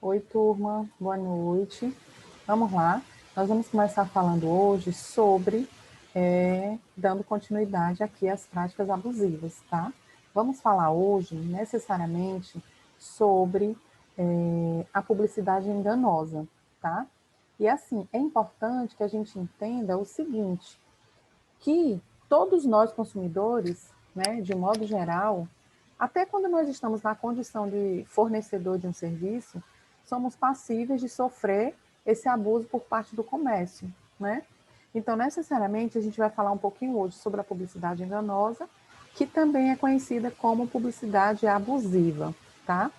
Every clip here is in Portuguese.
Oi, turma, boa noite. Vamos lá. Nós vamos começar falando hoje sobre, dando continuidade aqui às práticas abusivas, tá? Vamos falar hoje, necessariamente, sobre a publicidade enganosa, tá? E assim, é importante que a gente entenda o seguinte, que todos nós consumidores, né, de um modo geral, até quando nós estamos na condição de fornecedor de um serviço, somos passíveis de sofrer esse abuso por parte do comércio, né? Então, necessariamente, a gente vai falar um pouquinho hoje sobre a publicidade enganosa, que também é conhecida como publicidade abusiva, tá?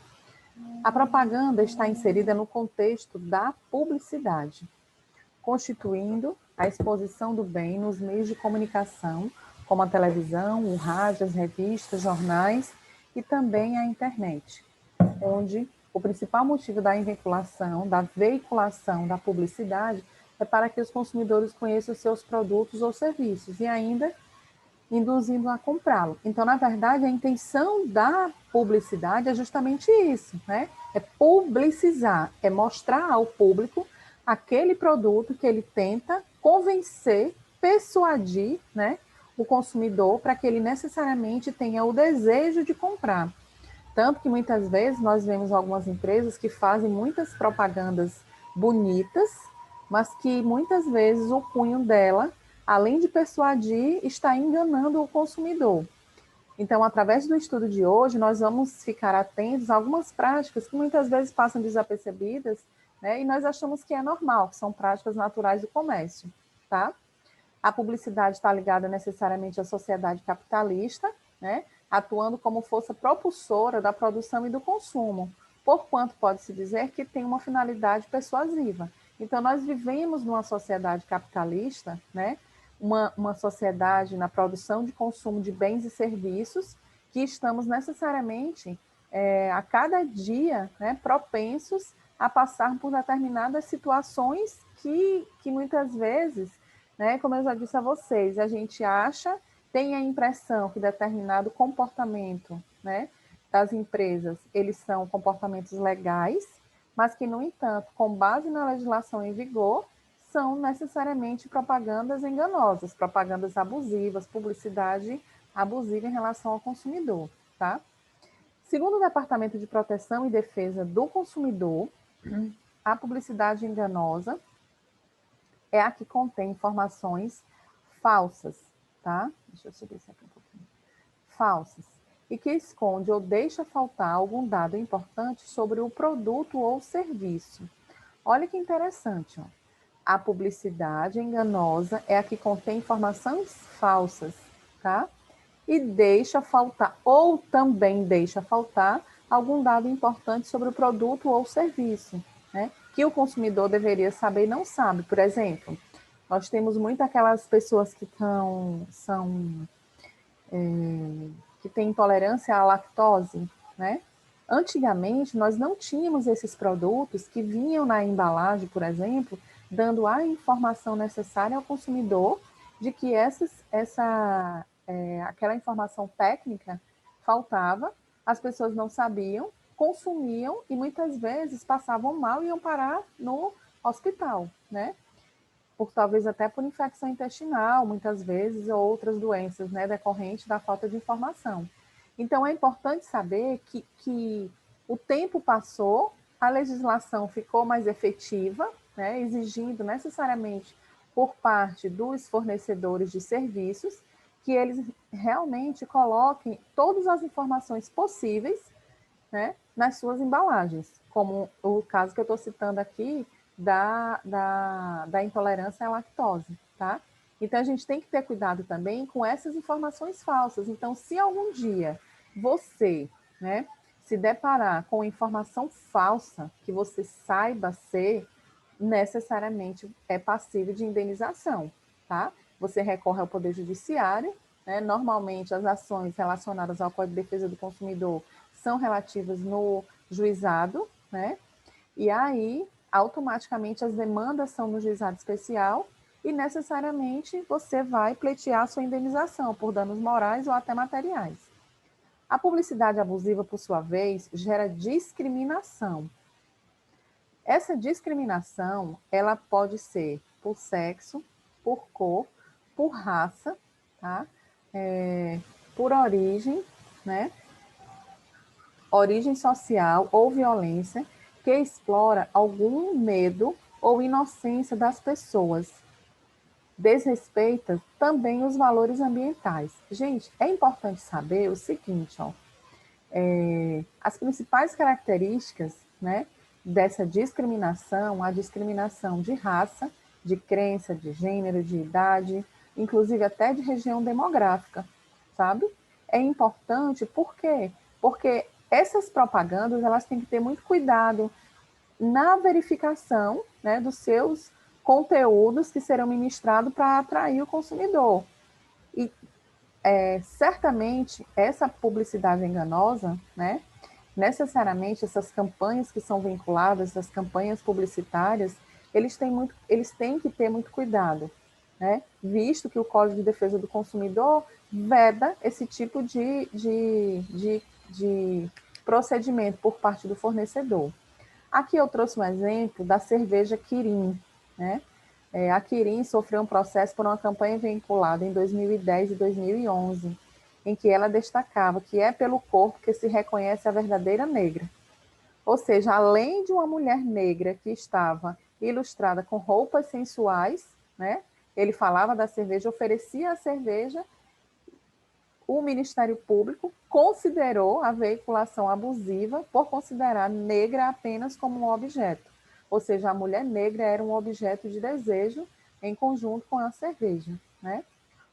A propaganda está inserida no contexto da publicidade, constituindo a exposição do bem nos meios de comunicação, como a televisão, o rádio, as revistas, jornais e também a internet, onde o principal motivo da vinculação, da veiculação da publicidade é para que os consumidores conheçam os seus produtos ou serviços e ainda induzindo a comprá-lo. Então, na verdade, a intenção da publicidade é justamente isso, né? É publicizar, é mostrar ao público aquele produto que ele tenta convencer, persuadir, né, o consumidor para que ele necessariamente tenha o desejo de comprar. Tanto que muitas vezes nós vemos algumas empresas que fazem muitas propagandas bonitas, mas que muitas vezes o cunho dela, além de persuadir, está enganando o consumidor. Então, através do estudo de hoje, nós vamos ficar atentos a algumas práticas que muitas vezes passam desapercebidas, né, e nós achamos que é normal, que são práticas naturais do comércio, tá? A publicidade está ligada necessariamente à sociedade capitalista, né, atuando como força propulsora da produção e do consumo, porquanto pode-se dizer que tem uma finalidade persuasiva. Então, nós vivemos numa sociedade capitalista, né, uma sociedade na produção de consumo de bens e serviços, que estamos necessariamente, a cada dia, né, propensos a passar por determinadas situações que muitas vezes, né, como eu já disse a vocês, a gente acha, tem a impressão que determinado comportamento, né, das empresas, eles são comportamentos legais, mas que, no entanto, com base na legislação em vigor, são necessariamente propagandas enganosas, propagandas abusivas, publicidade abusiva em relação ao consumidor, tá? Segundo o Departamento de Proteção e Defesa do Consumidor, a publicidade enganosa é a que contém informações falsas, tá? Deixa eu subir isso aqui um pouquinho. Falsas. E que esconde ou deixa faltar algum dado importante sobre o produto ou serviço. Olha que interessante, ó. A publicidade enganosa é a que contém informações falsas, tá? E deixa faltar, ou também deixa faltar, algum dado importante sobre o produto ou serviço, né? Que o consumidor deveria saber e não sabe. Por exemplo, nós temos muito aquelas pessoas que que têm intolerância à lactose, né? Antigamente, nós não tínhamos esses produtos que vinham na embalagem, por exemplo, dando a informação necessária ao consumidor de que aquela informação técnica faltava, as pessoas não sabiam, consumiam e muitas vezes passavam mal e iam parar no hospital, né? Por talvez até por infecção intestinal, muitas vezes, ou outras doenças, né, decorrentes da falta de informação. Então, é importante saber que o tempo passou, a legislação ficou mais efetiva, né, exigindo necessariamente por parte dos fornecedores de serviços que eles realmente coloquem todas as informações possíveis, né, nas suas embalagens, como o caso que eu estou citando aqui da intolerância à lactose, tá? Então, a gente tem que ter cuidado também com essas informações falsas. Então, se algum dia você, né, se deparar com informação falsa que você saiba ser, necessariamente é passível de indenização, tá? Você recorre ao Poder Judiciário, né? Normalmente as ações relacionadas ao Código de Defesa do Consumidor são relativas no juizado, né? E aí, automaticamente, as demandas são no juizado especial e necessariamente você vai pleitear sua indenização por danos morais ou até materiais. A publicidade abusiva, por sua vez, gera discriminação. Essa discriminação, ela pode ser por sexo, por cor, por raça, tá? Por origem, né? Origem social ou violência que explora algum medo ou inocência das pessoas. Desrespeita também os valores ambientais. Gente, é importante saber o seguinte, ó, as principais características, né, dessa discriminação, a discriminação de raça, de crença, de gênero, de idade, inclusive até de região demográfica, sabe? É importante, por quê? Porque essas propagandas, elas têm que ter muito cuidado na verificação, né, dos seus conteúdos que serão ministrados para atrair o consumidor. E certamente essa publicidade enganosa, né, necessariamente essas campanhas que são vinculadas, essas campanhas publicitárias, eles têm que ter muito cuidado, né, visto que o Código de Defesa do Consumidor veda esse tipo de procedimento por parte do fornecedor. Aqui eu trouxe um exemplo da cerveja Kirin, né? A Kirin sofreu um processo por uma campanha vinculada em 2010 e 2011, em que ela destacava que é pelo corpo que se reconhece a verdadeira negra. Ou seja, além de uma mulher negra que estava ilustrada com roupas sensuais, né? Ele falava da cerveja, oferecia a cerveja. O Ministério Público considerou a veiculação abusiva por considerar negra apenas como um objeto. Ou seja, a mulher negra era um objeto de desejo em conjunto com a cerveja, né?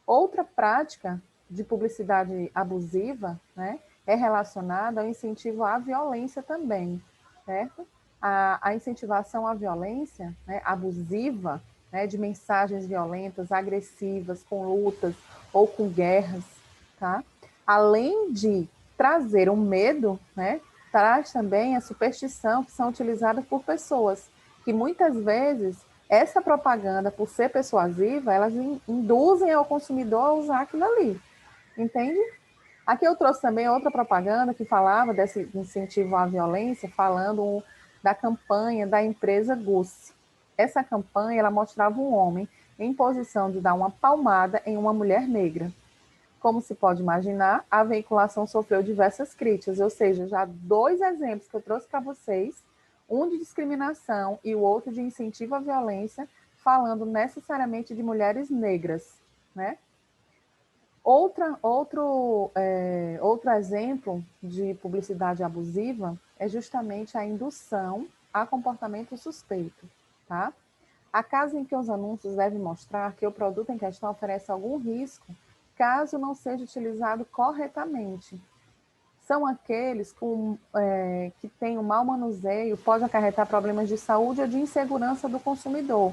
Outra prática de publicidade abusiva, né, é relacionada ao incentivo à violência também, certo? A incentivação à violência, né, abusiva, né, de mensagens violentas, agressivas, com lutas ou com guerras, tá? Além de trazer um medo, né, traz também a superstição que são utilizadas por pessoas que muitas vezes essa propaganda, por ser persuasiva, elas induzem ao consumidor a usar aquilo ali, entende? Aqui eu trouxe também outra propaganda que falava desse incentivo à violência, falando da campanha da empresa Gucci. Essa campanha, ela mostrava um homem em posição de dar uma palmada em uma mulher negra. Como se pode imaginar, a veiculação sofreu diversas críticas, ou seja, já dois exemplos que eu trouxe para vocês, um de discriminação e o outro de incentivo à violência, falando necessariamente de mulheres negras, né? Outro exemplo de publicidade abusiva é justamente a indução a comportamento suspeito, tá? Há casos em que os anúncios devem mostrar que o produto em questão oferece algum risco caso não seja utilizado corretamente. São aqueles que têm um mau manuseio, pode acarretar problemas de saúde ou de insegurança do consumidor,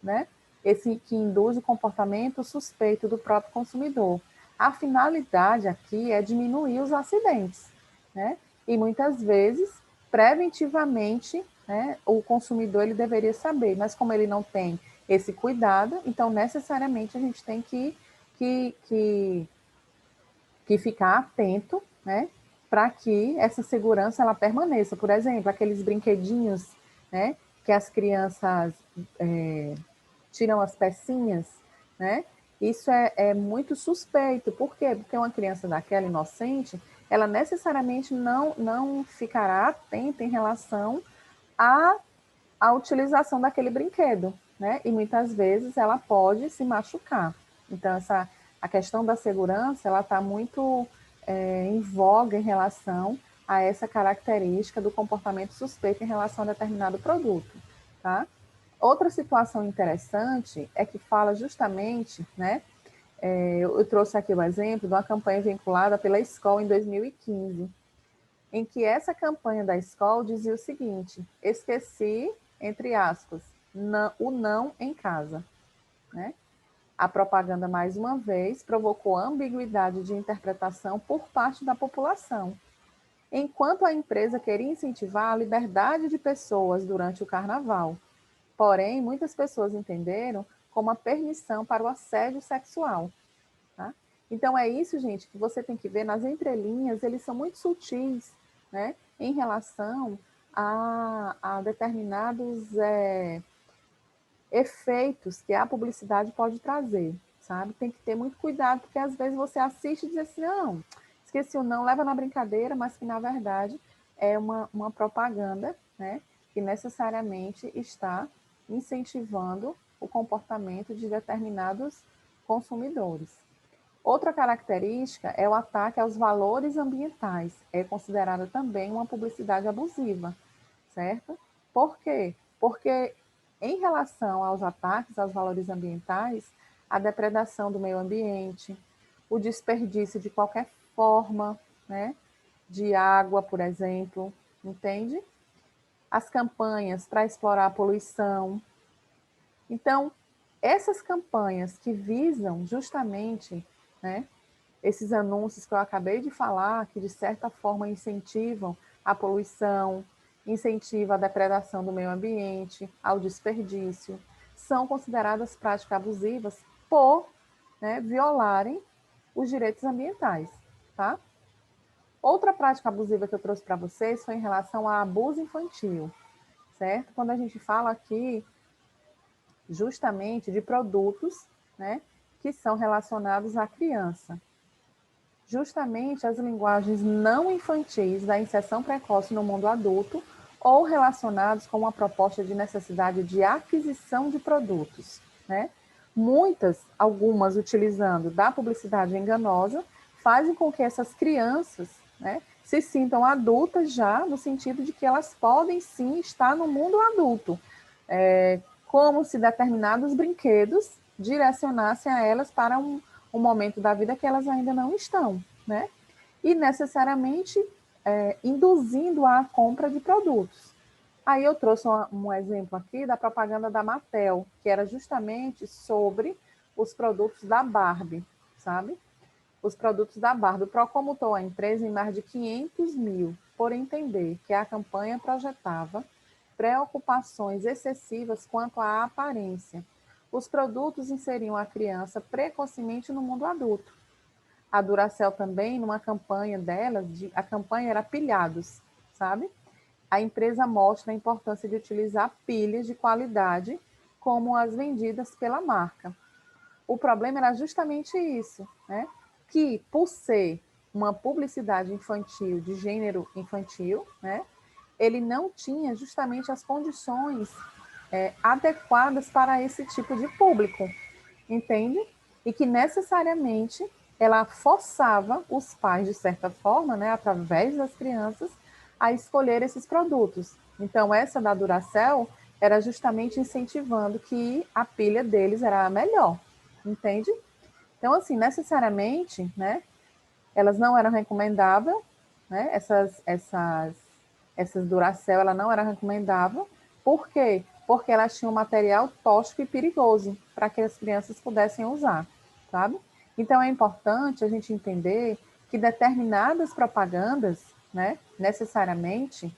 né? Esse que induz o comportamento suspeito do próprio consumidor. A finalidade aqui é diminuir os acidentes, né? E muitas vezes, preventivamente, né, o consumidor ele deveria saber, mas como ele não tem esse cuidado, então necessariamente a gente tem que, que, que ficar atento, né, para que essa segurança ela permaneça. Por exemplo, aqueles brinquedinhos, né, que as crianças tiram as pecinhas, né? Isso é muito suspeito. Por quê? Porque uma criança daquela inocente, ela necessariamente não ficará atenta em relação à, à utilização daquele brinquedo, né? E muitas vezes ela pode se machucar. Então, a questão da segurança, ela está muito em voga em relação a essa característica do comportamento suspeito em relação a determinado produto, tá? Outra situação interessante é que fala justamente, né? Eu trouxe aqui o exemplo de uma campanha vinculada pela escola em 2015, em que essa campanha da escola dizia o seguinte: esqueci, entre aspas, o não em casa, né? A propaganda, mais uma vez, provocou ambiguidade de interpretação por parte da população, enquanto a empresa queria incentivar a liberdade de pessoas durante o carnaval. Porém, muitas pessoas entenderam como a permissão para o assédio sexual. Tá? Então, é isso, gente, que você tem que ver nas entrelinhas, eles são muito sutis, né, em relação a determinados efeitos que a publicidade pode trazer, sabe? Tem que ter muito cuidado, porque às vezes você assiste e diz assim, não, esqueci o não, leva na brincadeira, mas que na verdade é uma propaganda, né? Que necessariamente está incentivando o comportamento de determinados consumidores. Outra característica é o ataque aos valores ambientais. É considerada também uma publicidade abusiva, certo? Por quê? Porque em relação aos ataques aos valores ambientais, a depredação do meio ambiente, o desperdício de qualquer forma, né, de água, por exemplo, entende? As campanhas para explorar a poluição. Então, essas campanhas que visam justamente, né, esses anúncios que eu acabei de falar, que de certa forma incentivam a poluição, incentivam a depredação do meio ambiente, ao desperdício, são consideradas práticas abusivas por, né, violarem os direitos ambientais, tá? Outra prática abusiva que eu trouxe para vocês foi em relação ao abuso infantil, certo? Quando a gente fala aqui justamente de produtos, né, que são relacionados à criança. Justamente as linguagens não infantis da inserção precoce no mundo adulto ou relacionados com uma proposta de necessidade de aquisição de produtos, né? Muitas, algumas utilizando da publicidade enganosa, fazem com que essas crianças, né, se sintam adultas já, no sentido de que elas podem sim estar no mundo adulto, como se determinados brinquedos direcionassem a elas para um momento da vida que elas ainda não estão, né? E necessariamente induzindo a compra de produtos. Aí eu trouxe um exemplo aqui da propaganda da Mattel, que era justamente sobre os produtos da Barbie, sabe? Os produtos da Barbie. Procomutou a empresa em mais de 500 mil, por entender que a campanha projetava preocupações excessivas quanto à aparência. Os produtos inseriam a criança precocemente no mundo adulto. A Duracell também, numa campanha dela, a campanha era pilhados, sabe? A empresa mostra a importância de utilizar pilhas de qualidade como as vendidas pela marca. O problema era justamente isso, né? Que por ser uma publicidade infantil, de gênero infantil, né? Ele não tinha justamente as condições adequadas para esse tipo de público, entende? E que necessariamente ela forçava os pais, de certa forma, né, através das crianças, a escolher esses produtos. Então, essa da Duracell era justamente incentivando que a pilha deles era a melhor, entende? Então, assim, necessariamente, né, elas não eram recomendáveis, né, essas Duracell, ela não era recomendável. Por quê? Porque elas tinham material tóxico e perigoso para que as crianças pudessem usar, sabe? Então é importante a gente entender que determinadas propagandas, né, necessariamente,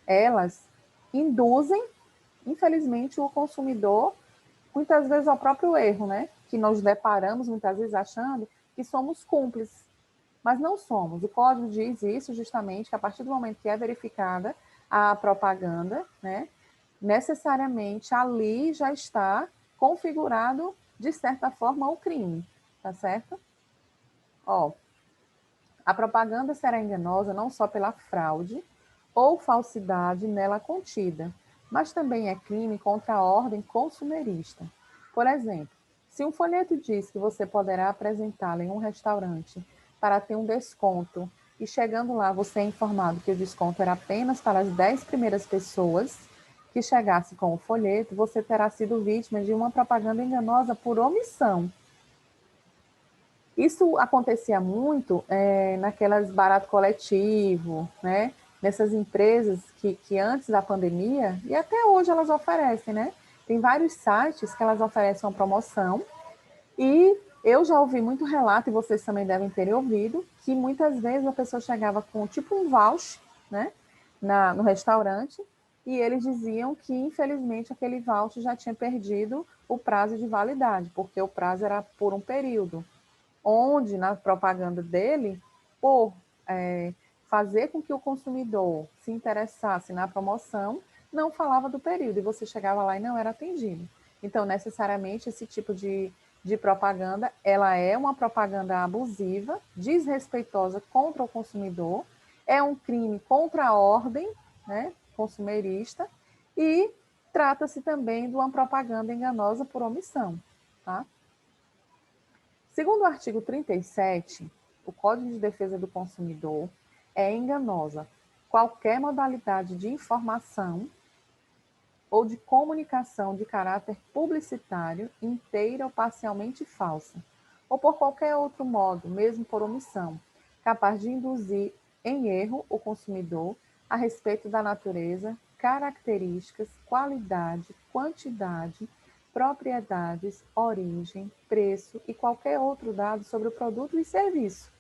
elas induzem, infelizmente, o consumidor, muitas vezes ao próprio erro, né? Que nós deparamos muitas vezes achando que somos cúmplices, mas não somos. O código diz isso justamente, que a partir do momento que é verificada a propaganda, né, necessariamente ali já está configurado, de certa forma, o crime, tá certo? Ó, a propaganda será enganosa não só pela fraude ou falsidade nela contida, mas também é crime contra a ordem consumerista. Por exemplo, se um folheto diz que você poderá apresentá-lo em um restaurante para ter um desconto e chegando lá você é informado que o desconto era apenas para as 10 primeiras pessoas que chegasse com o folheto, você terá sido vítima de uma propaganda enganosa por omissão. Isso acontecia muito naquelas barato coletivo, né? Nessas empresas que antes da pandemia, e até hoje elas oferecem, né? Tem vários sites que elas oferecem uma promoção, e eu já ouvi muito relato, e vocês também devem ter ouvido, que muitas vezes a pessoa chegava com tipo um voucher, né? No restaurante, e eles diziam que, infelizmente, aquele voucher já tinha perdido o prazo de validade, porque o prazo era por um período onde na propaganda dele, por fazer com que o consumidor se interessasse na promoção, não falava do período, e você chegava lá e não era atendido. Então, necessariamente, esse tipo de propaganda, ela é uma propaganda abusiva, desrespeitosa contra o consumidor, é um crime contra a ordem, né, consumerista, e trata-se também de uma propaganda enganosa por omissão, tá? Segundo o artigo 37, o Código de Defesa do Consumidor é enganosa qualquer modalidade de informação ou de comunicação de caráter publicitário, inteira ou parcialmente falsa, ou por qualquer outro modo, mesmo por omissão, capaz de induzir em erro o consumidor a respeito da natureza, características, qualidade, quantidade, propriedades, origem, preço e qualquer outro dado sobre o produto e serviço.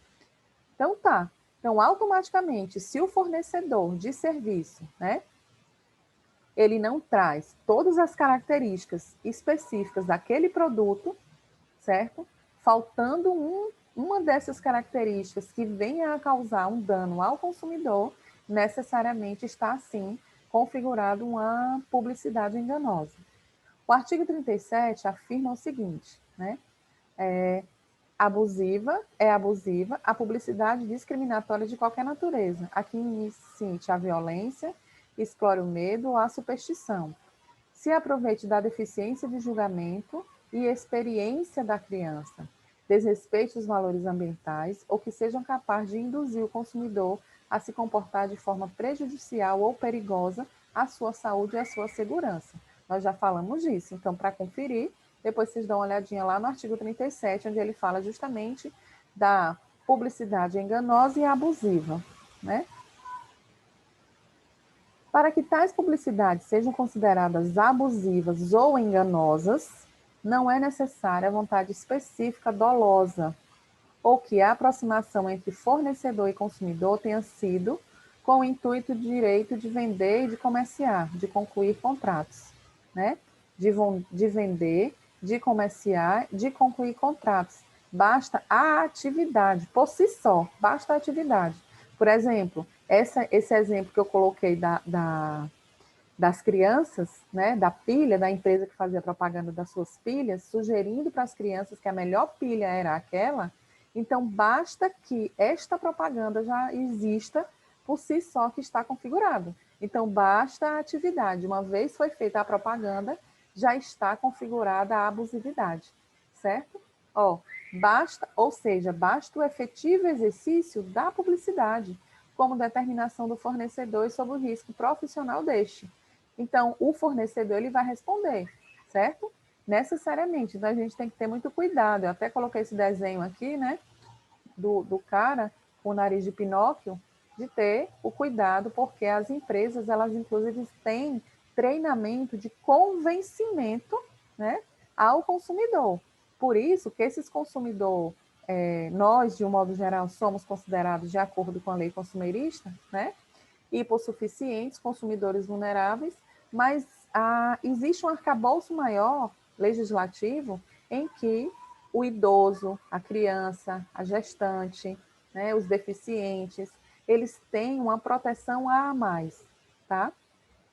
Então tá. Então, automaticamente, se o fornecedor de serviço, né, ele não traz todas as características específicas daquele produto, certo? Faltando uma dessas características que venha a causar um dano ao consumidor, necessariamente está, sim, configurado uma publicidade enganosa. O artigo 37 afirma o seguinte, né? Abusiva a publicidade discriminatória de qualquer natureza, a que incite a violência, explore o medo ou a superstição, se aproveite da deficiência de julgamento e experiência da criança, desrespeite os valores ambientais ou que sejam capazes de induzir o consumidor a se comportar de forma prejudicial ou perigosa à sua saúde e à sua segurança. Nós já falamos disso, então, para conferir, depois vocês dão uma olhadinha lá no artigo 37, onde ele fala justamente da publicidade enganosa e abusiva, né? Para que tais publicidades sejam consideradas abusivas ou enganosas, não é necessária a vontade específica dolosa, ou que a aproximação entre fornecedor e consumidor tenha sido com o intuito de direito de vender e de comerciar, de concluir contratos, né? De vender, de comerciar, de concluir contratos. Basta a atividade, por si só, basta a atividade. Por exemplo, esse exemplo que eu coloquei das crianças, né, da pilha, da empresa que fazia propaganda das suas pilhas, sugerindo para as crianças que a melhor pilha era aquela, então basta que esta propaganda já exista por si só que está configurado. Então basta a atividade, uma vez foi feita a propaganda, já está configurada a abusividade, certo? Ó, basta, ou seja, basta o efetivo exercício da publicidade, como determinação do fornecedor sobre o risco profissional deste. Então, o fornecedor ele vai responder, certo? Necessariamente. Então, a gente tem que ter muito cuidado. Eu até coloquei esse desenho aqui, né? Do cara com o nariz de Pinóquio, de ter o cuidado, porque as empresas, elas inclusive têm treinamento de convencimento, né, ao consumidor. Por isso que esses consumidor, nós, de um modo geral, somos considerados de acordo com a lei consumerista, né, hipossuficientes, consumidores vulneráveis, mas existe um arcabouço maior legislativo em que o idoso, a criança, a gestante, né, os deficientes, eles têm uma proteção a mais, tá?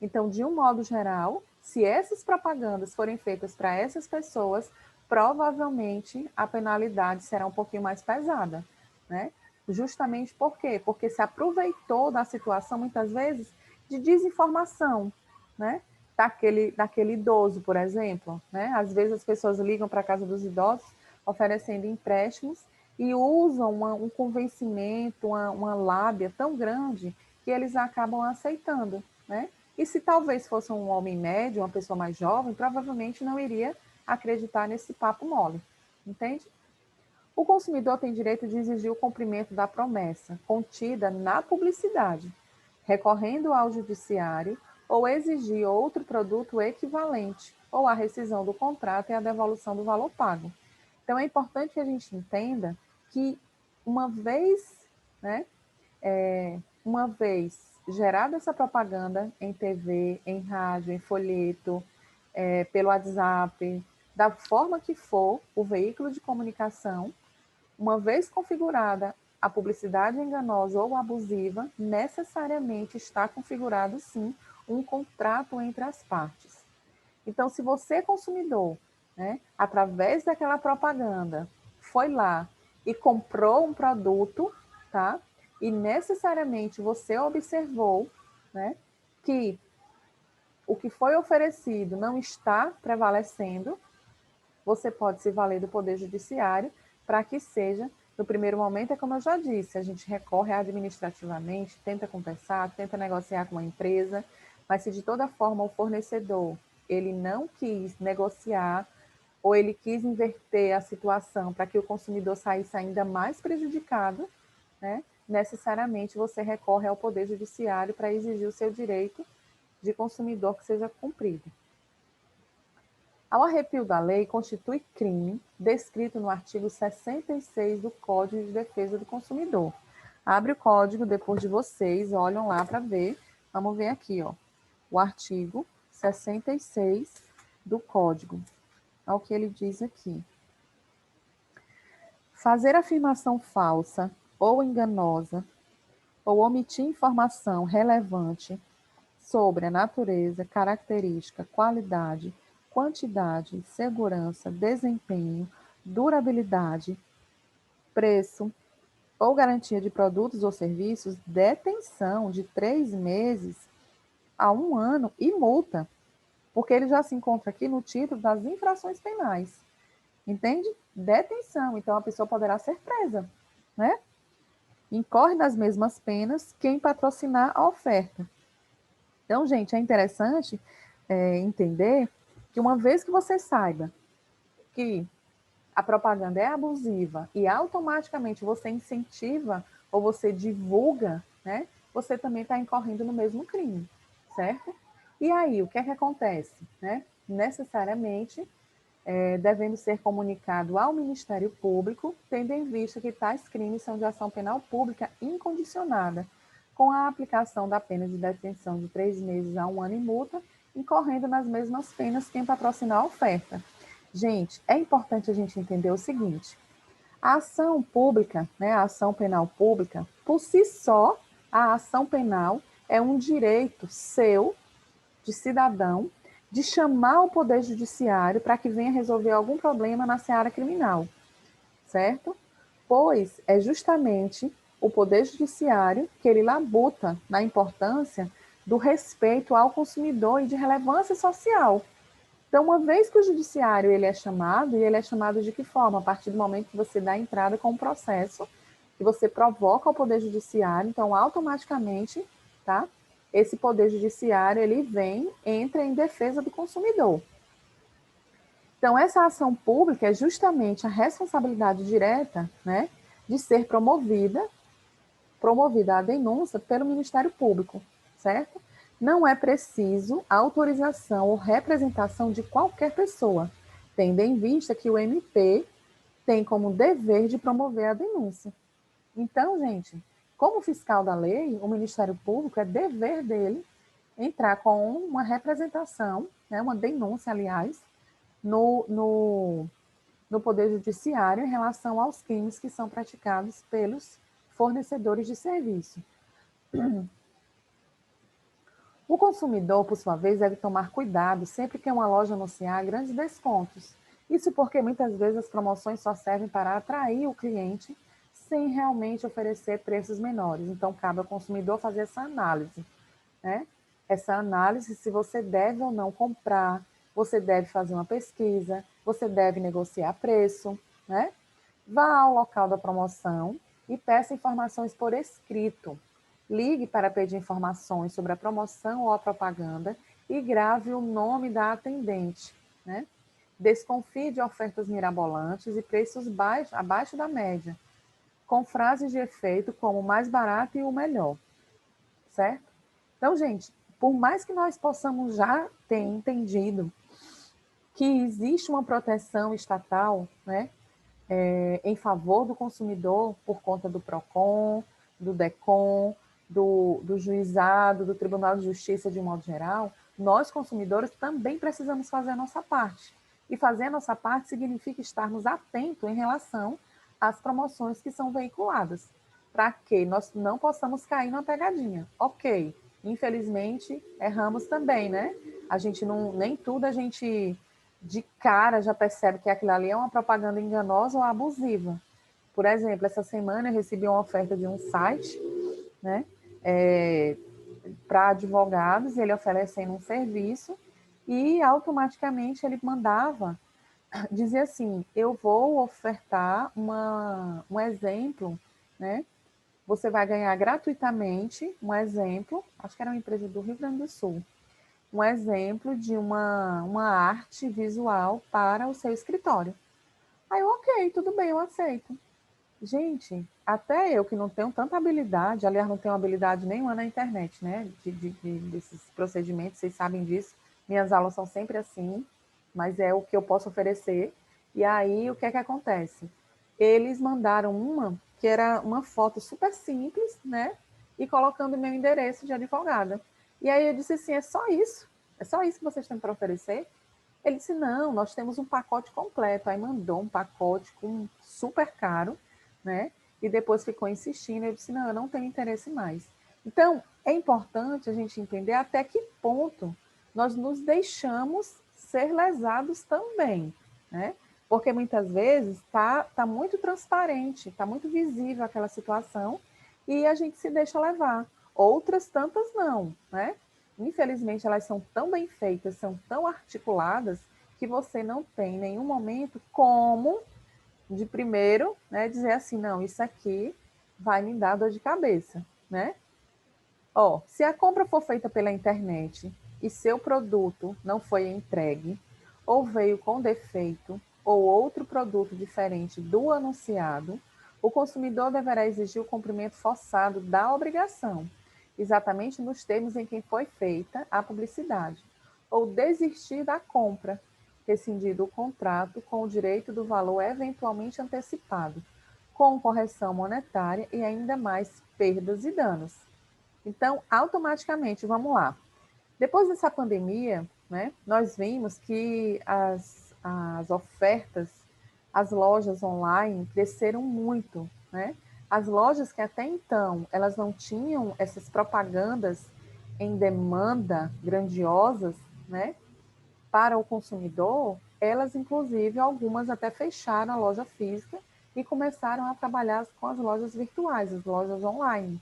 Então, de um modo geral, se essas propagandas forem feitas para essas pessoas, provavelmente a penalidade será um pouquinho mais pesada, né? Justamente por quê? Porque se aproveitou da situação, muitas vezes, de desinformação, né? Daquele idoso, por exemplo, né? Às vezes as pessoas ligam para a casa dos idosos oferecendo empréstimos e usam um convencimento, uma lábia tão grande que eles acabam aceitando, né? E se talvez fosse um homem médio, uma pessoa mais jovem, provavelmente não iria acreditar nesse papo mole, entende? O consumidor tem direito de exigir o cumprimento da promessa contida na publicidade, recorrendo ao judiciário ou exigir outro produto equivalente, ou a rescisão do contrato e a devolução do valor pago. Então, é importante que a gente entenda que, uma vez, né, uma vez gerada essa propaganda em TV, em rádio, em folheto, pelo WhatsApp, da forma que for o veículo de comunicação, uma vez configurada a publicidade enganosa ou abusiva, necessariamente está configurado, sim, um contrato entre as partes. Então, se você, consumidor, né, através daquela propaganda, foi lá e comprou um produto, tá? E necessariamente você observou, né, que o que foi oferecido não está prevalecendo, você pode se valer do Poder Judiciário para que seja, no primeiro momento, é como eu já disse, a gente recorre administrativamente, tenta compensar, tenta negociar com a empresa, mas se de toda forma o fornecedor ele não quis negociar ou ele quis inverter a situação para que o consumidor saísse ainda mais prejudicado, né, necessariamente você recorre ao Poder Judiciário para exigir o seu direito de consumidor que seja cumprido. Ao arrepio da lei, constitui crime descrito no artigo 66 do Código de Defesa do Consumidor. Abre o código depois de vocês, olham lá para ver. Vamos ver aqui, ó, o artigo 66 do Código. Olha o que ele diz aqui. Fazer afirmação falsa ou enganosa ou omitir informação relevante sobre a natureza, característica, qualidade, quantidade, segurança, desempenho, durabilidade, preço ou garantia de produtos ou serviços, detenção de 3 meses a 1 ano e multa, porque ele já se encontra aqui no título das infrações penais. Entende? Detenção. Então, a pessoa poderá ser presa, né? Incorre nas mesmas penas quem patrocinar a oferta. Então, gente, é interessante entender que uma vez que você saiba que a propaganda é abusiva e automaticamente você incentiva ou você divulga, né, você também está incorrendo no mesmo crime, certo? E aí, o que é que acontece? Né? Necessariamente, devendo ser comunicado ao Ministério Público, tendo em vista que tais crimes são de ação penal pública incondicionada, com a aplicação da pena de detenção de 3 meses a 1 ano e multa, incorrendo nas mesmas penas quem patrocinar a oferta. Gente, é importante a gente entender o seguinte: a ação pública, né, a ação penal pública, por si só, a ação penal é um direito seu, de cidadão, de chamar o Poder Judiciário para que venha resolver algum problema na seara criminal, certo? Pois é justamente o Poder Judiciário que ele labuta na importância do respeito ao consumidor e de relevância social. Então, uma vez que o judiciário ele é chamado, e ele é chamado de que forma? A partir do momento que você dá entrada com o processo, que você provoca o Poder Judiciário, então, automaticamente, tá? Esse Poder Judiciário, ele vem, entra em defesa do consumidor. Então, essa ação pública é justamente a responsabilidade direta, né, de ser promovida a denúncia pelo Ministério Público, certo? Não é preciso autorização ou representação de qualquer pessoa, tendo em vista que o MP tem como dever de promover a denúncia. Então, gente, como fiscal da lei, o Ministério Público é dever dele entrar com uma representação, né, uma denúncia, aliás, no Poder Judiciário em relação aos crimes que são praticados pelos fornecedores de serviço. O consumidor, por sua vez, deve tomar cuidado sempre que uma loja anunciar grandes descontos. Isso porque muitas vezes as promoções só servem para atrair o cliente sem realmente oferecer preços menores. Então, cabe ao consumidor fazer essa análise, né? Essa análise se você deve ou não comprar, você deve fazer uma pesquisa, você deve negociar preço, né? Vá ao local da promoção e peça informações por escrito. Ligue para pedir informações sobre a promoção ou a propaganda e grave o nome da atendente, né? Desconfie de ofertas mirabolantes e preços abaixo da média, com frases de efeito como o mais barato e o melhor, certo? Então, gente, por mais que nós possamos já ter entendido que existe uma proteção estatal, né, em favor do consumidor por conta do PROCON, do DECOM, do juizado, do Tribunal de Justiça de um modo geral, nós, consumidores, também precisamos fazer a nossa parte. E fazer a nossa parte significa estarmos atentos em relação às promoções que são veiculadas. para que nós não possamos cair numa pegadinha. Ok, infelizmente, erramos também, né? A gente não, nem tudo a gente de cara já percebe que aquilo ali é uma propaganda enganosa ou abusiva. Por exemplo, essa semana eu recebi uma oferta de um site, né? Para advogados, ele oferecendo um serviço e automaticamente ele mandava dizer assim, eu vou ofertar um exemplo, né? Você vai ganhar gratuitamente um exemplo, acho que era uma empresa do Rio Grande do Sul, um exemplo de uma arte visual para o seu escritório. Aí eu, ok, tudo bem, eu aceito. Gente, até eu que não tenho tanta habilidade, aliás, não tenho habilidade nenhuma na internet, né? Desses procedimentos, vocês sabem disso. Minhas aulas são sempre assim, mas é o que eu posso oferecer. E aí, o que é que acontece? Eles mandaram uma que era uma foto super simples, né? E colocando o meu endereço de advogada. E aí eu disse assim: é só isso? É só isso que vocês têm para oferecer? Ele disse: não, nós temos um pacote completo. Aí mandou um pacote com super caro, né? E depois ficou insistindo. Eu disse: não, eu não tenho interesse mais. Então, é importante a gente entender até que ponto nós nos deixamos ser lesados também, né? Porque muitas vezes tá muito transparente, está muito visível aquela situação e a gente se deixa levar. Outras tantas não, né? Infelizmente, elas são tão bem feitas, são tão articuladas, que você não tem em nenhum momento como, de primeiro, né, dizer assim, não, isso aqui vai me dar dor de cabeça, né? Ó, se a compra for feita pela internet e seu produto não foi entregue, ou veio com defeito, ou outro produto diferente do anunciado, o consumidor deverá exigir o cumprimento forçado da obrigação, exatamente nos termos em que foi feita a publicidade, ou desistir da compra, rescindido o contrato com o direito do valor eventualmente antecipado, com correção monetária e ainda mais perdas e danos. Então, automaticamente, vamos lá. Depois dessa pandemia, né, nós vimos que as ofertas, as lojas online cresceram muito, né? As lojas que até então elas não tinham essas propagandas em demanda grandiosas, né, para o consumidor, elas inclusive algumas até fecharam a loja física e começaram a trabalhar com as lojas virtuais, as lojas online.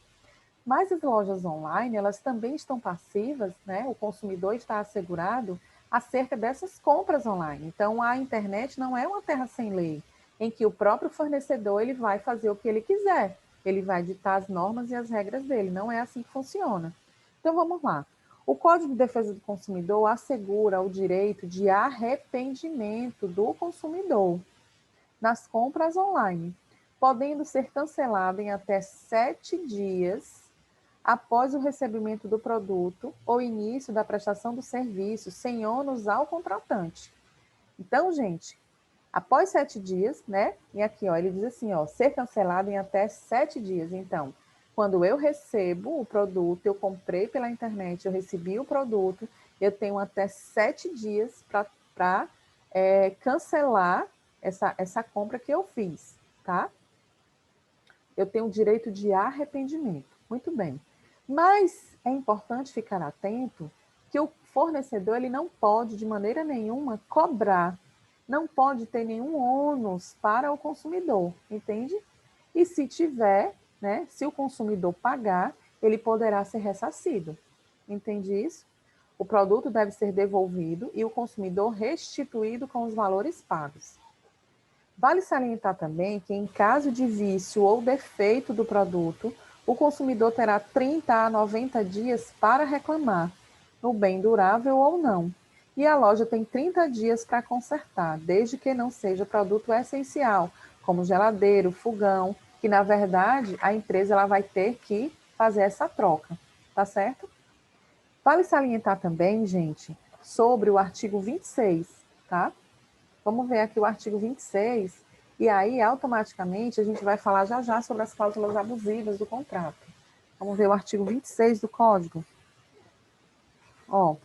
Mas as lojas online, elas também estão passivas, né? O consumidor está assegurado acerca dessas compras online. Então, a internet não é uma terra sem lei, em que o próprio fornecedor ele vai fazer o que ele quiser. Ele vai ditar as normas e as regras dele. Não é assim que funciona. Então, vamos lá. O Código de Defesa do Consumidor assegura o direito de arrependimento do consumidor nas compras online, podendo ser cancelado em até 7 dias após o recebimento do produto ou início da prestação do serviço, sem ônus ao contratante. Então, gente, após 7 dias, né? E aqui, ó, ele diz assim, ó, ser cancelado em até 7 dias. Então, quando eu recebo o produto, eu comprei pela internet, eu recebi o produto, eu tenho até 7 dias para cancelar essa compra que eu fiz, tá? Eu tenho o direito de arrependimento. Muito bem. Mas é importante ficar atento que o fornecedor ele não pode, de maneira nenhuma, cobrar, não pode ter nenhum ônus para o consumidor, entende? E se tiver, né, se o consumidor pagar, ele poderá ser ressarcido. Entende isso? O produto deve ser devolvido e o consumidor restituído com os valores pagos. Vale salientar também que, em caso de vício ou defeito do produto, o consumidor terá 30 a 90 dias para reclamar, no bem durável ou não. E a loja tem 30 dias para consertar, desde que não seja produto essencial, como geladeiro, fogão, que na verdade a empresa ela vai ter que fazer essa troca, tá certo? Vale salientar também, gente, sobre o artigo 26, tá? Vamos ver aqui o artigo 26, e aí automaticamente a gente vai falar já já sobre as cláusulas abusivas do contrato. Vamos ver o artigo 26 do Código. Ó,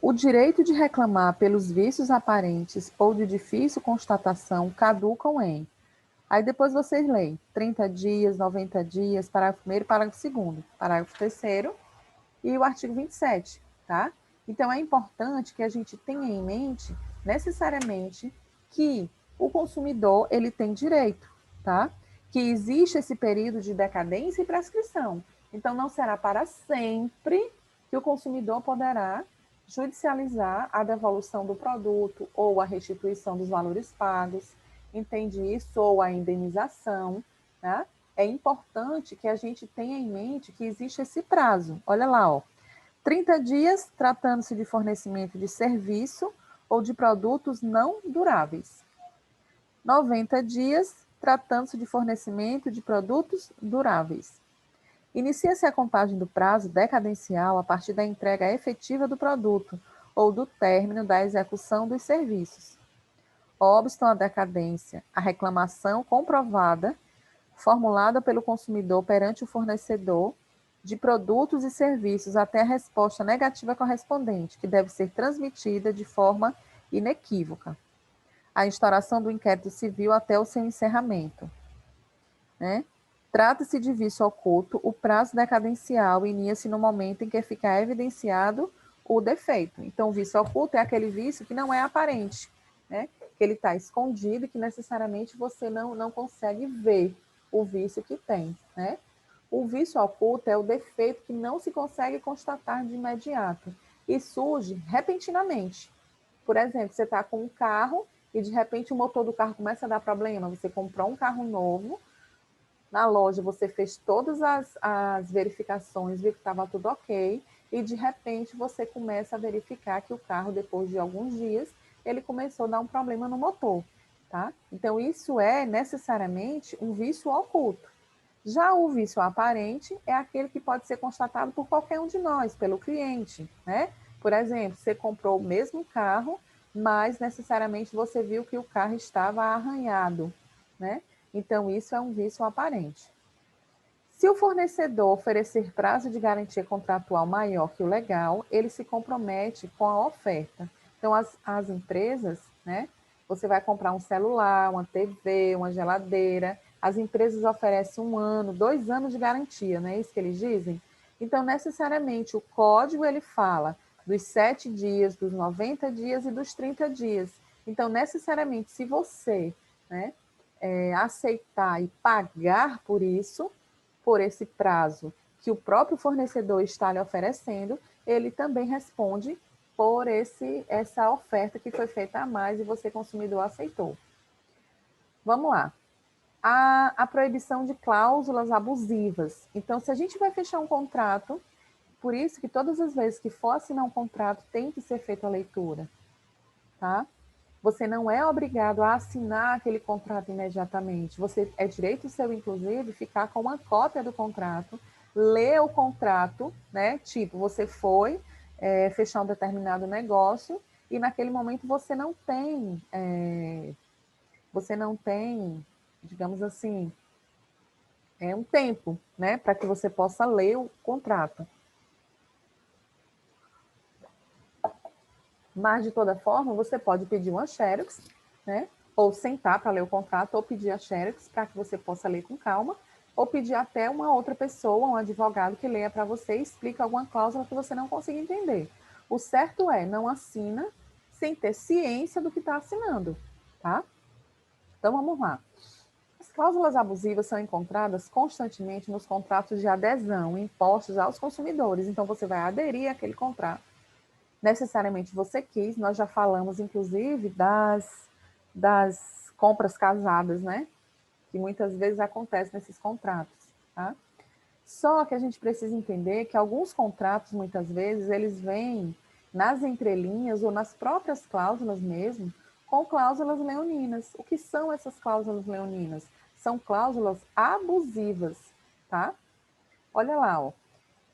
O direito de reclamar pelos vícios aparentes ou de difícil constatação caducam em. Aí depois vocês leem 30 dias, 90 dias, parágrafo 1º, parágrafo 2º, parágrafo 3º e o artigo 27, tá? Então é importante que a gente tenha em mente, necessariamente, que o consumidor, ele tem direito, tá? Que existe esse período de decadência e prescrição. Então não será para sempre que o consumidor poderá judicializar a devolução do produto ou a restituição dos valores pagos, entende isso? Ou a indenização, tá? É importante que a gente tenha em mente que existe esse prazo. Olha lá, ó. 30 dias tratando-se de fornecimento de serviço ou de produtos não duráveis. 90 dias tratando-se de fornecimento de produtos duráveis. Inicia-se a contagem do prazo decadencial a partir da entrega efetiva do produto ou do término da execução dos serviços. Obstam a decadência, a reclamação comprovada, formulada pelo consumidor perante o fornecedor de produtos e serviços até a resposta negativa correspondente, que deve ser transmitida de forma inequívoca. A instauração do inquérito civil até o seu encerramento, né? Trata-se de vício oculto, o prazo decadencial inicia-se no momento em que ficar evidenciado o defeito. Então, o vício oculto é aquele vício que não é aparente, né? Que ele está escondido e que necessariamente você não consegue ver o vício que tem, né? O vício oculto é o defeito que não se consegue constatar de imediato e surge repentinamente. Por exemplo, você está com um carro e de repente o motor do carro começa a dar problema, você comprou um carro novo, na loja você fez todas as verificações, viu que estava tudo ok, e de repente você começa a verificar que o carro, depois de alguns dias, ele começou a dar um problema no motor, tá? Então, isso é necessariamente um vício oculto. Já o vício aparente é aquele que pode ser constatado por qualquer um de nós, pelo cliente, né? Por exemplo, você comprou o mesmo carro, mas necessariamente você viu que o carro estava arranhado, né? Então, isso é um vício aparente. Se o fornecedor oferecer prazo de garantia contratual maior que o legal, ele se compromete com a oferta. Então, as empresas, né? Você vai comprar um celular, uma TV, uma geladeira. As empresas oferecem 1 ano, 2 anos de garantia, não é isso que eles dizem? Então, necessariamente, o código ele fala dos 7 dias, dos 90 dias e dos 30 dias. Então, necessariamente, se você, né, aceitar e pagar por isso, por esse prazo que o próprio fornecedor está lhe oferecendo, ele também responde por essa oferta que foi feita a mais e você, consumidor, aceitou. Vamos lá. A proibição de cláusulas abusivas. Então, se a gente vai fechar um contrato, por isso que todas as vezes que for assinar um contrato, tem que ser feita a leitura, tá? Você não é obrigado a assinar aquele contrato imediatamente. Você é direito seu, inclusive, ficar com uma cópia do contrato, ler o contrato, né? Tipo, você foi fechar um determinado negócio e naquele momento você não tem, digamos assim, um tempo, né? Para que você possa ler o contrato. Mas, de toda forma, você pode pedir uma xerox, né? Ou sentar para ler o contrato, ou pedir a xerox para que você possa ler com calma, ou pedir até uma outra pessoa, um advogado, que leia para você e explique alguma cláusula que você não consiga entender. O certo é, não assina sem ter ciência do que está assinando, tá? Então, vamos lá. As cláusulas abusivas são encontradas constantemente nos contratos de adesão impostos aos consumidores. Então, você vai aderir àquele contrato. Necessariamente você quis, nós já falamos, inclusive, das compras casadas, né? Que muitas vezes acontece nesses contratos, tá? Só que a gente precisa entender que alguns contratos, muitas vezes, eles vêm nas entrelinhas ou nas próprias cláusulas mesmo, com cláusulas leoninas. O que são essas cláusulas leoninas? São cláusulas abusivas, tá? Olha lá, ó.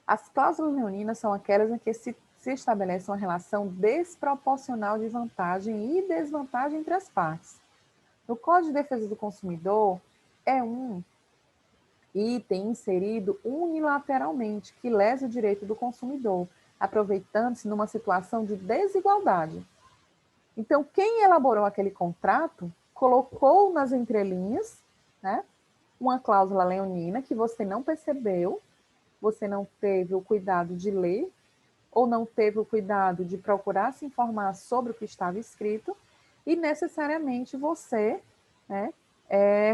As cláusulas leoninas são aquelas em que se estabelece uma relação desproporcional de vantagem e desvantagem entre as partes. No Código de Defesa do Consumidor, é um item inserido unilateralmente que lesa o direito do consumidor. aproveitando-se numa situação de desigualdade. Então, quem elaborou aquele contrato colocou nas entrelinhas, né, uma cláusula leonina que você não percebeu, você não teve o cuidado de ler, ou não teve o cuidado de procurar se informar sobre o que estava escrito, e necessariamente você, né,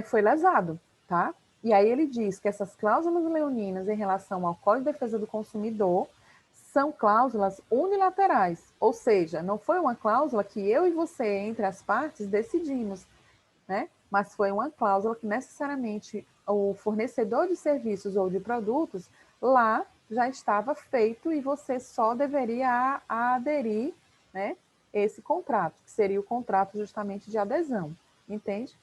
foi lesado, tá? E aí ele diz que essas cláusulas leoninas em relação ao Código de Defesa do Consumidor são cláusulas unilaterais, ou seja, não foi uma cláusula que eu e você, entre as partes, decidimos, né? Mas foi uma cláusula que necessariamente o fornecedor de serviços ou de produtos lá já estava feito e você só deveria aderir, né, esse contrato, que seria o contrato justamente de adesão, entende?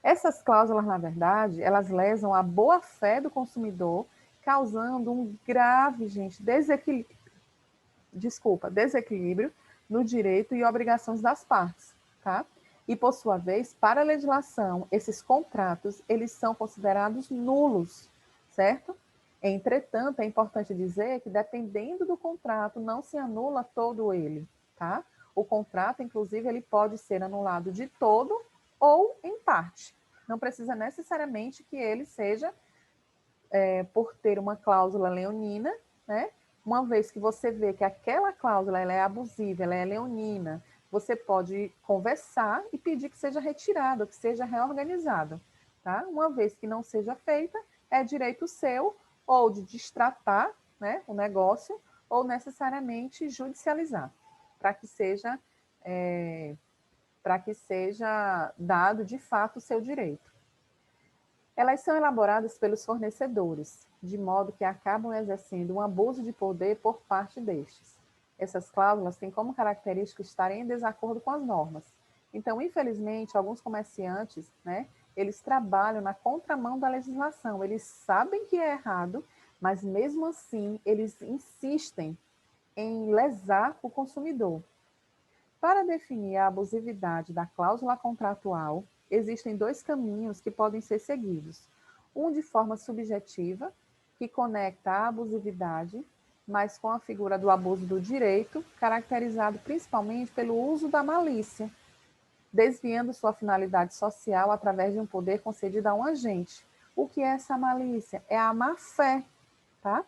Essas cláusulas, na verdade, elas lesam a boa-fé do consumidor, causando um grave, gente, desequilíbrio no direito e obrigações das partes, tá? E, por sua vez, para a legislação, esses contratos, eles são considerados nulos, certo? Entretanto, é importante dizer que, dependendo do contrato, não se anula todo ele, tá? O contrato, inclusive, ele pode ser anulado de todo ou em parte. Não precisa necessariamente que ele seja, por ter uma cláusula leonina, né? Uma vez que você vê que aquela cláusula ela é abusiva, ela é leonina, você pode conversar e pedir que seja retirada, que seja reorganizada, tá? Uma vez que não seja feita, é direito seu ou de destratar, né, o negócio ou necessariamente judicializar, para que seja dado de fato o seu direito. Elas são elaboradas pelos fornecedores, de modo que acabam exercendo um abuso de poder por parte destes. Essas cláusulas têm como característica estarem em desacordo com as normas. Então, infelizmente, alguns comerciantes, né, eles trabalham na contramão da legislação. Eles sabem que é errado, mas mesmo assim, eles insistem em lesar o consumidor. Para definir a abusividade da cláusula contratual, existem dois caminhos que podem ser seguidos. Um de forma subjetiva, que conecta a abusividade, mas com a figura do abuso do direito, caracterizado principalmente pelo uso da malícia, desviando sua finalidade social através de um poder concedido a um agente. O que é essa malícia? É a má-fé, tá?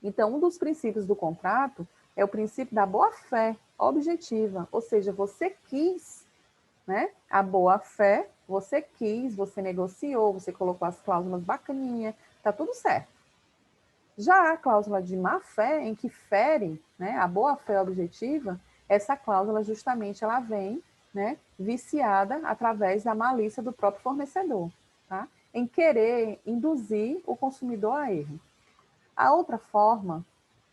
Então, um dos princípios do contrato é o princípio da boa-fé objetiva, ou seja, você quis, né? A boa-fé, você quis, você negociou, você colocou as cláusulas bacaninha, tá tudo certo. Já a cláusula de má-fé, em que fere, né, a boa-fé objetiva, essa cláusula justamente ela vem, né, viciada através da malícia do próprio fornecedor, tá? Em querer induzir o consumidor a erro. A outra forma,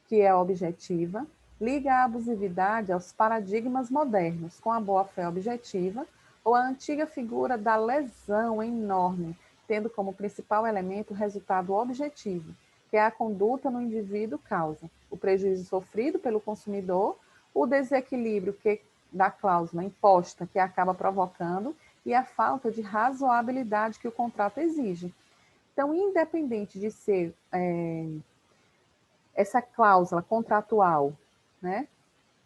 que é objetiva, liga a abusividade aos paradigmas modernos, com a boa-fé objetiva, ou a antiga figura da lesão enorme, tendo como principal elemento o resultado objetivo, que é a conduta no indivíduo causa, o prejuízo sofrido pelo consumidor, o desequilíbrio da cláusula imposta que acaba provocando e a falta de razoabilidade que o contrato exige. Então, independente de ser essa cláusula contratual, né,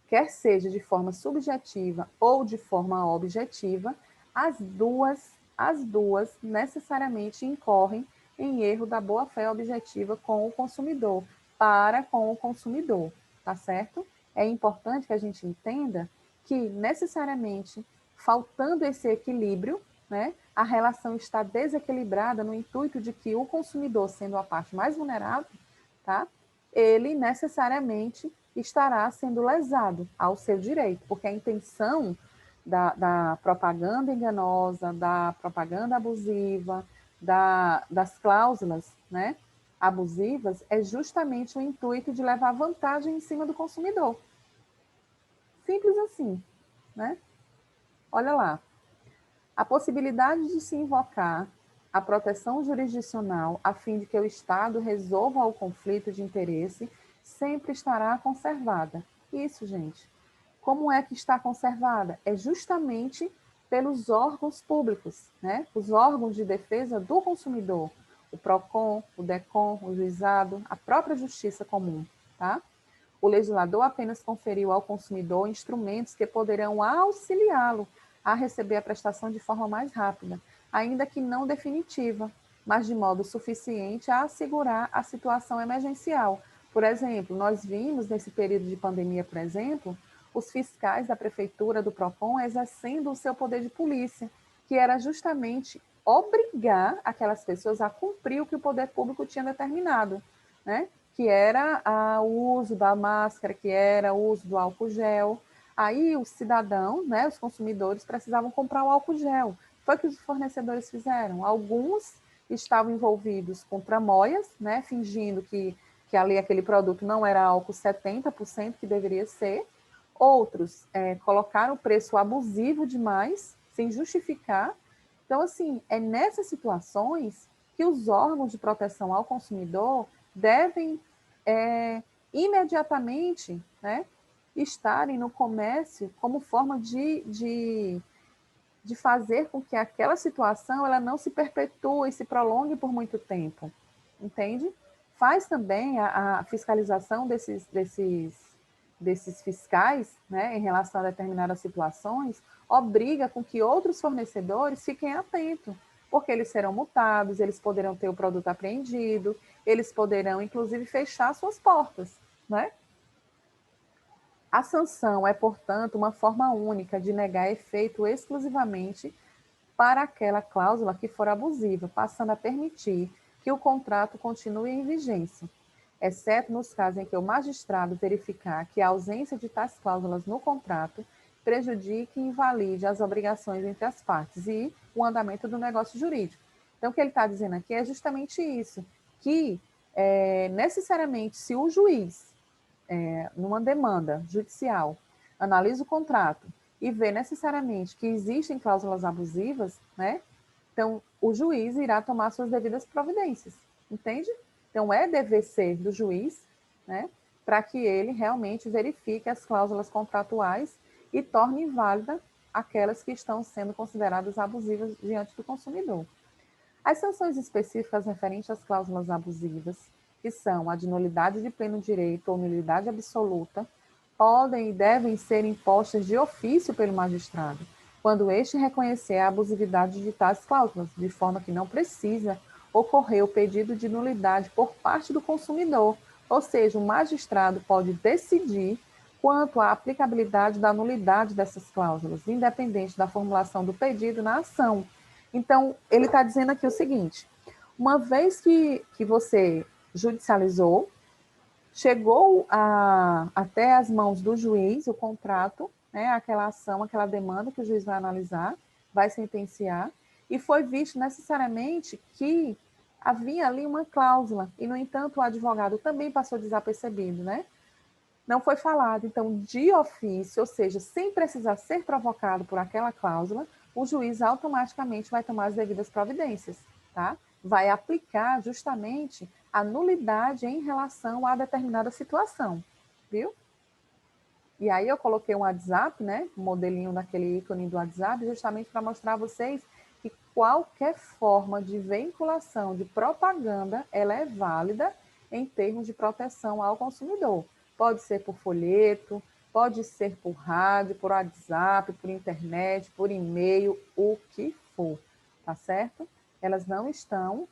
quer seja de forma subjetiva ou de forma objetiva, as duas necessariamente incorrem em erro da boa-fé objetiva com o consumidor, para com o consumidor, tá certo? É importante que a gente entenda que necessariamente, faltando esse equilíbrio, né, a relação está desequilibrada no intuito de que o consumidor, sendo a parte mais vulnerável, tá, ele necessariamente estará sendo lesado ao seu direito, porque a intenção da propaganda enganosa, da propaganda abusiva, das cláusulas, né, abusivas, é justamente o intuito de levar vantagem em cima do consumidor. Simples assim, né? Olha lá, a possibilidade de se invocar a proteção jurisdicional a fim de que o Estado resolva o conflito de interesse sempre estará conservada. Isso, gente. Como é que está conservada? É justamente pelos órgãos públicos, né? Os órgãos de defesa do consumidor, o PROCON, o DECON, o juizado, a própria justiça comum, tá? O legislador apenas conferiu ao consumidor instrumentos que poderão auxiliá-lo a receber a prestação de forma mais rápida, ainda que não definitiva, mas de modo suficiente a assegurar a situação emergencial. Por exemplo, nós vimos nesse período de pandemia, por exemplo, os fiscais da prefeitura, do PROCON, exercendo o seu poder de polícia, que era justamente obrigar aquelas pessoas a cumprir o que o poder público tinha determinado, né? Que era o uso da máscara, que era o uso do álcool gel. Aí os cidadãos, né, os consumidores, precisavam comprar o álcool gel. Foi o que os fornecedores fizeram. Alguns estavam envolvidos com tramóias, né, fingindo que ali aquele produto não era álcool 70% que deveria ser. Outros colocaram o preço abusivo demais, sem justificar. Então, assim, é nessas situações que os órgãos de proteção ao consumidor devem imediatamente, né, estarem no comércio como forma de fazer com que aquela situação ela não se perpetue e se prolongue por muito tempo, entende? Faz também a fiscalização desses fiscais, né, em relação a determinadas situações, obriga com que outros fornecedores fiquem atentos, porque eles serão multados, eles poderão ter o produto apreendido, eles poderão, inclusive, fechar suas portas, né? A sanção é, portanto, uma forma única de negar efeito exclusivamente para aquela cláusula que for abusiva, passando a permitir que o contrato continue em vigência, exceto nos casos em que o magistrado verificar que a ausência de tais cláusulas no contrato prejudique e invalide as obrigações entre as partes e o andamento do negócio jurídico. Então, o que ele está dizendo aqui é justamente isso, que necessariamente se o juiz, numa demanda judicial, analisa o contrato e vê necessariamente que existem cláusulas abusivas, né? Então, o juiz irá tomar suas devidas providências, entende? Então, é dever ser do juiz, né, para que ele realmente verifique as cláusulas contratuais e torne inválida aquelas que estão sendo consideradas abusivas diante do consumidor. As sanções específicas referentes às cláusulas abusivas, que são a de nulidade de pleno direito ou nulidade absoluta, podem e devem ser impostas de ofício pelo magistrado, quando este reconhecer a abusividade de tais cláusulas, de forma que não precisa ocorrer o pedido de nulidade por parte do consumidor, ou seja, o magistrado pode decidir quanto à aplicabilidade da nulidade dessas cláusulas, independente da formulação do pedido na ação. Então, ele está dizendo aqui o seguinte: uma vez que você judicializou, chegou até as mãos do juiz o contrato, né, aquela ação, aquela demanda que o juiz vai analisar, vai sentenciar, e foi visto necessariamente que havia ali uma cláusula, e, no entanto, o advogado também passou desapercebido, né? Não foi falado. Então, de ofício, ou seja, sem precisar ser provocado por aquela cláusula, o juiz automaticamente vai tomar as devidas providências, tá? Vai aplicar justamente a nulidade em relação a determinada situação, viu? E aí eu coloquei um WhatsApp, né? Um modelinho daquele ícone do WhatsApp, justamente para mostrar a vocês que qualquer forma de vinculação, de propaganda, ela é válida em termos de proteção ao consumidor. Pode ser por folheto, pode ser por rádio, por WhatsApp, por internet, por e-mail, o que for, tá certo? Elas não estão,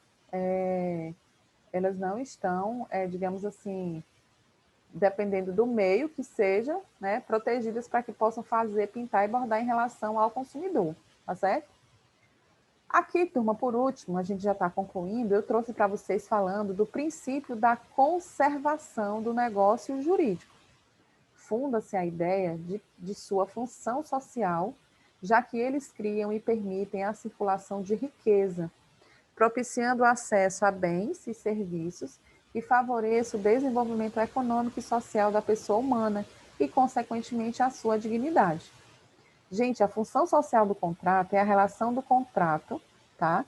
digamos assim, dependendo do meio que seja, né, protegidas para que possam fazer, pintar e bordar em relação ao consumidor, tá certo? Aqui, turma, por último, a gente já está concluindo, eu trouxe para vocês falando do princípio da conservação do negócio jurídico. Funda-se a ideia de sua função social, já que eles criam e permitem a circulação de riqueza, propiciando o acesso a bens e serviços que favoreça o desenvolvimento econômico e social da pessoa humana e, consequentemente, a sua dignidade. Gente, a função social do contrato é a relação do contrato, tá?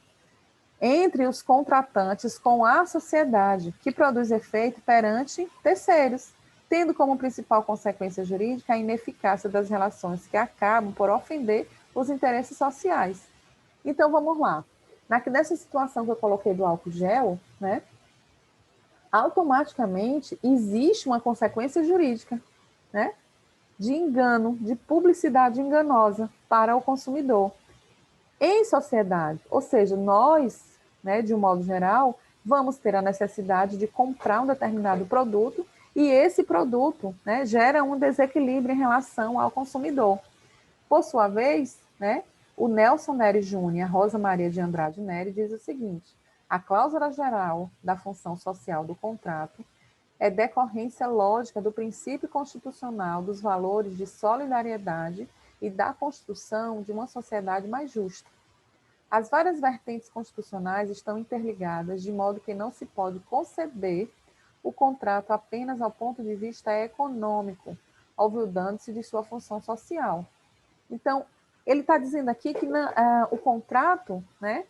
Entre os contratantes com a sociedade, que produz efeito perante terceiros, tendo como principal consequência jurídica a ineficácia das relações que acabam por ofender os interesses sociais. Então, vamos lá. Nessa situação que eu coloquei do álcool gel, né? automaticamente existe uma consequência jurídica, né? De engano, de publicidade enganosa para o consumidor. Em sociedade, ou seja, nós, né, de um modo geral, vamos ter a necessidade de comprar um determinado produto e esse produto, né, gera um desequilíbrio em relação ao consumidor. Por sua vez, né, o Nelson Nery Júnior e a Rosa Maria de Andrade Nery diz o seguinte: a cláusula geral da função social do contrato é decorrência lógica do princípio constitucional dos valores de solidariedade e da construção de uma sociedade mais justa. As várias vertentes constitucionais estão interligadas, de modo que não se pode conceber o contrato apenas ao ponto de vista econômico, olvidando-se de sua função social. Então, ele está dizendo aqui que o contrato, né,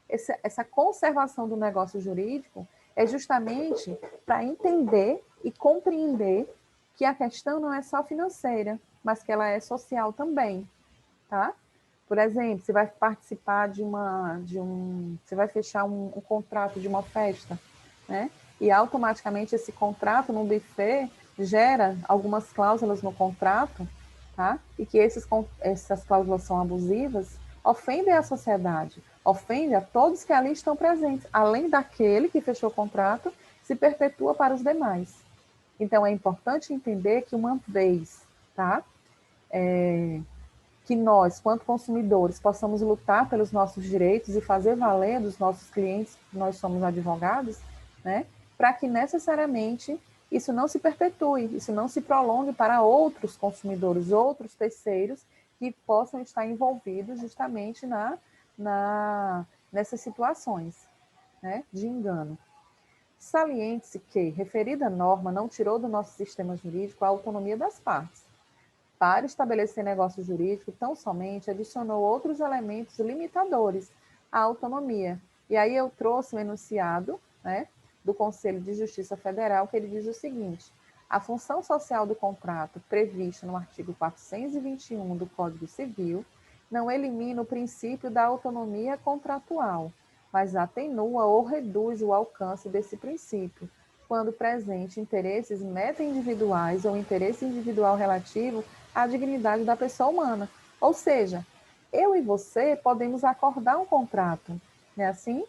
essa conservação do negócio jurídico é justamente para entender e compreender que a questão não é só financeira, mas que ela é social também, tá? Por exemplo, você vai participar você vai fechar um contrato de uma festa, né? E automaticamente esse contrato no buffet gera algumas cláusulas no contrato, tá? E que essas cláusulas são abusivas, ofendem a sociedade, ofendem a todos que ali estão presentes, além daquele que fechou o contrato, se perpetua para os demais. Então é importante entender que uma vez, tá? Que nós, quanto consumidores, possamos lutar pelos nossos direitos e fazer valer dos nossos clientes, nós somos advogados, né? Para que necessariamente isso não se perpetue, isso não se prolongue para outros consumidores, outros terceiros que possam estar envolvidos justamente nessas situações, né, de engano. Saliente-se que referida norma não tirou do nosso sistema jurídico a autonomia das partes. Para estabelecer negócio jurídico, tão somente adicionou outros elementos limitadores à autonomia. E aí eu trouxe um enunciado, né, do Conselho de Justiça Federal, que ele diz o seguinte: a função social do contrato, prevista no artigo 421 do Código Civil, não elimina o princípio da autonomia contratual, mas atenua ou reduz o alcance desse princípio, quando presente interesses meta-individuais ou interesse individual relativo à dignidade da pessoa humana. Ou seja, eu e você podemos acordar um contrato, não é assim?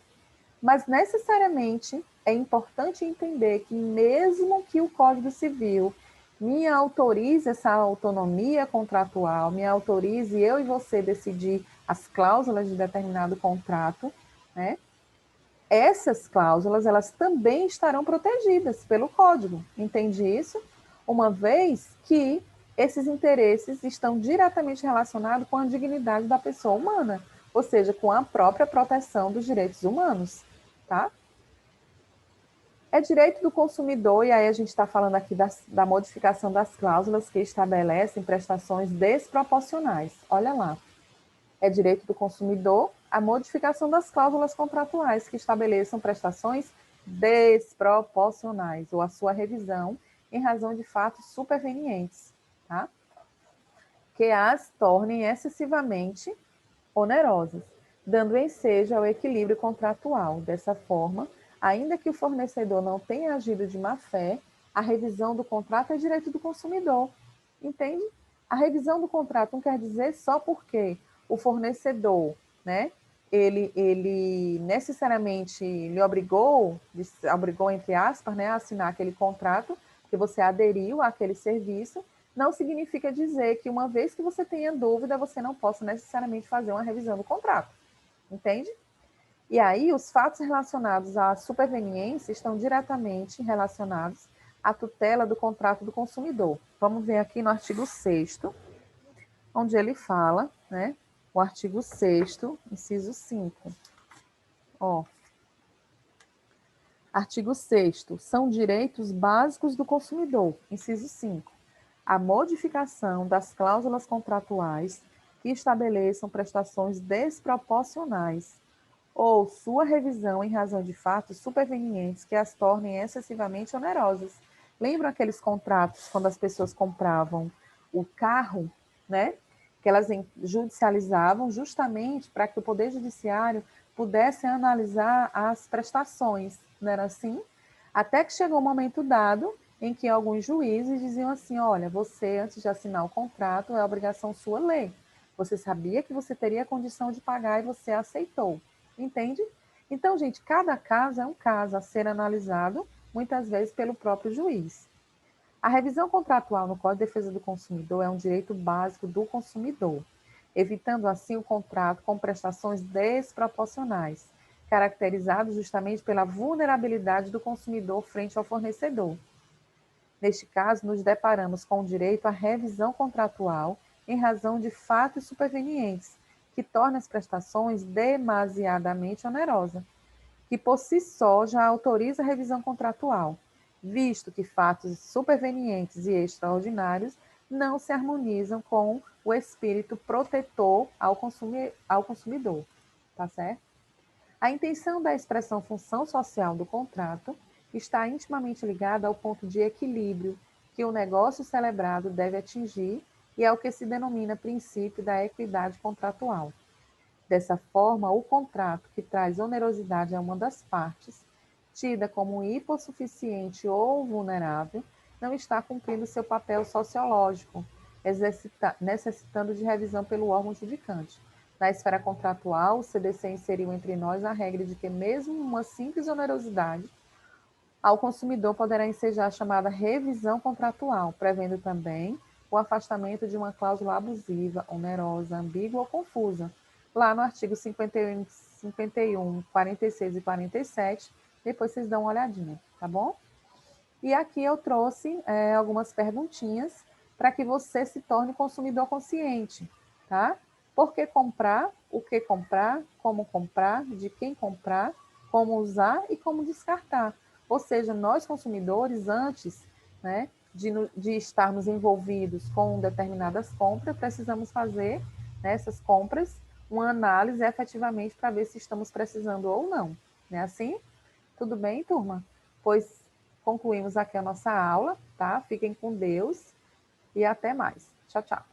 Mas necessariamente é importante entender que mesmo que o Código Civil me autorize essa autonomia contratual, me autorize eu e você decidir as cláusulas de determinado contrato, né? Essas cláusulas, elas também estarão protegidas pelo Código. Entende isso? Uma vez que esses interesses estão diretamente relacionados com a dignidade da pessoa humana, ou seja, com a própria proteção dos direitos humanos, tá? É direito do consumidor, e aí a gente está falando aqui da modificação das cláusulas que estabelecem prestações desproporcionais. Olha lá. É direito do consumidor a modificação das cláusulas contratuais que estabeleçam prestações desproporcionais ou a sua revisão em razão de fatos supervenientes, tá? Que as tornem excessivamente onerosas, dando ensejo ao equilíbrio contratual. Dessa forma, ainda que o fornecedor não tenha agido de má fé, a revisão do contrato é direito do consumidor. Entende? A revisão do contrato não quer dizer só porque o fornecedor, né, ele necessariamente lhe obrigou, entre aspas, né, a assinar aquele contrato, que você aderiu àquele serviço, não significa dizer que uma vez que você tenha dúvida, você não possa necessariamente fazer uma revisão do contrato, entende? E aí, os fatos relacionados à superveniência estão diretamente relacionados à tutela do contrato do consumidor. Vamos ver aqui no artigo 6º, onde ele fala, né, o artigo 6º, inciso 5. Ó, artigo 6º, são direitos básicos do consumidor, inciso 5. A modificação das cláusulas contratuais que estabeleçam prestações desproporcionais ou sua revisão em razão de fatos supervenientes que as tornem excessivamente onerosas. Lembram aqueles contratos quando as pessoas compravam o carro, né? Que elas judicializavam justamente para que o Poder Judiciário pudesse analisar as prestações, não era assim? Até que chegou um momento dado em que alguns juízes diziam assim: olha, você, antes de assinar o contrato, é obrigação sua ler. Você sabia que você teria a condição de pagar e você aceitou. Entende? Então, gente, cada caso é um caso a ser analisado, muitas vezes pelo próprio juiz. A revisão contratual no Código de Defesa do Consumidor é um direito básico do consumidor, evitando assim o contrato com prestações desproporcionais, caracterizado justamente pela vulnerabilidade do consumidor frente ao fornecedor. Neste caso, nos deparamos com o direito à revisão contratual em razão de fatos supervenientes, que torna as prestações demasiadamente onerosas, que por si só já autoriza a revisão contratual, visto que fatos supervenientes e extraordinários não se harmonizam com o espírito protetor ao consumidor. Tá certo? A intenção da expressão função social do contrato está intimamente ligada ao ponto de equilíbrio que o negócio celebrado deve atingir e ao que se denomina princípio da equidade contratual. Dessa forma, o contrato que traz onerosidade a uma das partes, tida como hipossuficiente ou vulnerável, não está cumprindo seu papel sociológico, necessitando de revisão pelo órgão judicante. Na esfera contratual, o CDC inseriu entre nós a regra de que, mesmo uma simples onerosidade, ao consumidor poderá ensejar a chamada revisão contratual, prevendo também o afastamento de uma cláusula abusiva, onerosa, ambígua ou confusa, lá no artigo 51, 46 e 47, depois vocês dão uma olhadinha, tá bom? E aqui eu trouxe algumas perguntinhas para que você se torne consumidor consciente, tá? Por que comprar, o que comprar, de quem comprar, como usar e como descartar. Ou seja, nós consumidores, antes né, de estarmos envolvidos com determinadas compras, precisamos fazer nessas compras uma análise efetivamente para ver se estamos precisando ou não. Não é assim? Tudo bem, turma? Pois concluímos aqui a nossa aula, tá? Fiquem com Deus e até mais. Tchau, tchau.